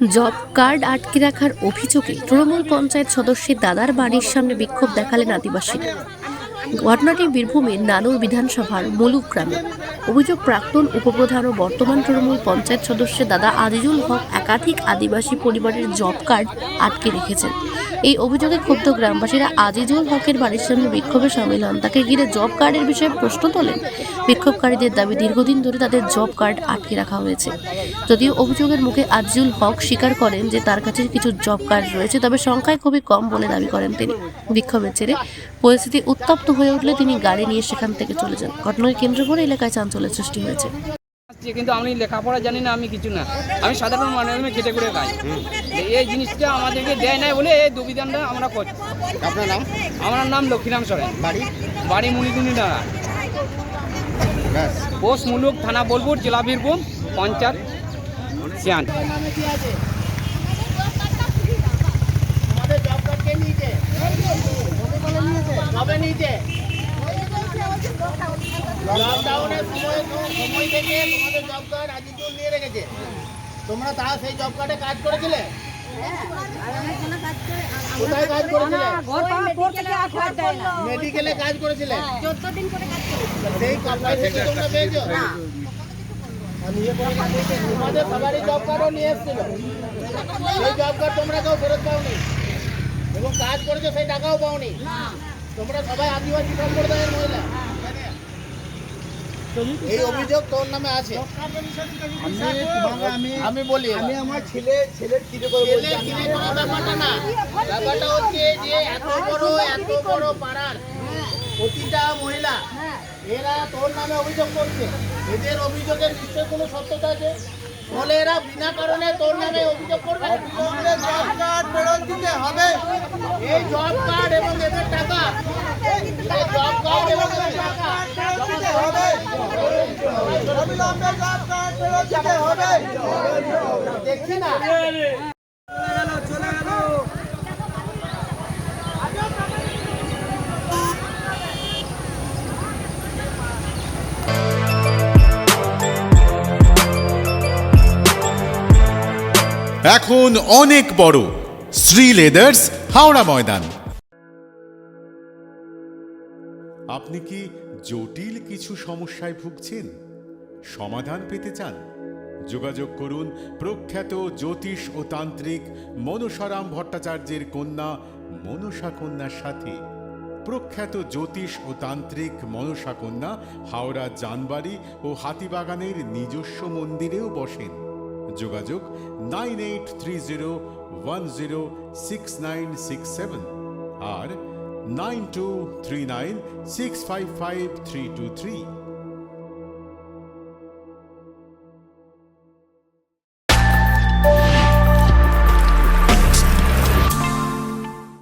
Job card আটকে রাখার অভিযোগে তৃণমূল পঞ্চায়েত সদস্যের দাদার বাড়ির সামনে বিক্ষোভ দেখালেন আদিবাসীরা। ঘটনাটি বীরভূমের নানুর বিধানসভার মুলুক গ্রামে। অভিযোগ, প্রাক্তন উপপ্রধান ও বর্তমান তৃণমূল পঞ্চায়েত সদস্যের দাদা আজিজুল হক একাধিক আদিবাসী পরিবারের জব কার্ড আটকে রেখেছেন। এই অভিযোগে ক্ষুব্ধ গ্রামবাসীরা আজিজুল হকের বাড়ির সামনে বিক্ষোভে সামিল হন। তাকে ঘিরে জব কার্ডের বিষয়ে প্রশ্ন তোলেন। বিক্ষোভকারীদের দাবি, দীর্ঘদিন ধরে তাদের জব কার্ড আটকে রাখা হয়েছে। যদিও অভিযোগের মুখে আজিজুল হক স্বীকার করেন যে তার কাছে কিছু জব কার্ড রয়েছে, তবে সংখ্যায় খুবই কম বলে দাবি করেন তিনি। বিক্ষোভের জেরে পরিস্থিতি উত্তপ্ত হয়ে উঠলে তিনি গাড়ি নিয়ে সেখান থেকে চলে যান। ঘটনাকে কেন্দ্র করে এলাকায় চাঞ্চল্যের সৃষ্টি হয়েছে। কিন্তু আমি লেখাপড়া জানি না, আমি কিছু না, আমি সাধারণ মানুষ, আমি খেটে করে খাই। এই জিনিসটা আমাদেরকে দেয় নাই বলে এই দুবিধানটা আমরা করছি। আপনার নাম? আমার নাম লক্ষ্মীরাম সরেন, বাড়ি মুনিগুনি ডাঙা, পোস্ট মুলুক, থানা বোলপুর, জেলা বীরভূম, পঞ্চায়েত সিয়ান। লকডাউনের সময় থেকে তোমাদের জব কার্ড আজিজুল নিয়ে রেখেছে। তোমরা তারা সেই জব কার্ডে কাজ করেছিলে? কোথায় কাজ করেছিলে? মেডিকেলে কাজ করেছিলে? সেই পয়সা কি তোমরা পেয়েছো? তোমাদের সবারই জব কার্ডও নিয়ে এসেছিল। সেই জব কার্ড তোমরা কেউ ফেরত পাওনি এবং কাজ করেছো সেই টাকাও পাওনি। তোমরা সবাই আদিবাসী সম্প্রদায়ের মহিলা। এই অভিযোগ তোর নামে আছে। আমি বলি, আমি আমার ছেলের কিনে করার ব্যাপারটা না, ব্যাপারটা হচ্ছে যে এত বড় পাড়ার প্রতিটা মহিলা এরা তোর নামে অভিযোগ করছে। এদের অভিযোগের নিশ্চয় কোনো সত্যতা আছে, বলে এরা বিনা কারণে তোর নামে অভিযোগ করবে। জব কার্ড ফেরত দিতে হবে। এই জব কার্ড এবং এদের টাকা, জব কার্ড এবং এদের টাকা দেখছি না। এখন অনেক বড় শ্রী লেদার্স, হাওড়া ময়দান। আপনি কি জটিল কিছু সমস্যায় ভুগছেন? সমাধান পেতে চান? যোগাযোগ করুন প্রখ্যাত জ্যোতিষ ও তান্ত্রিক মনসারাম ভট্টাচার্যের কন্যা মনসা কন্যার সাথে। প্রখ্যাত জ্যোতিষ ও তান্ত্রিক মনসা কন্যা হাওড়া জানবাড়ি ও হাতিবাগানের নিজস্ব মন্দিরেও বসেন। যোগাযোগ 9830106967 আর 9239655323।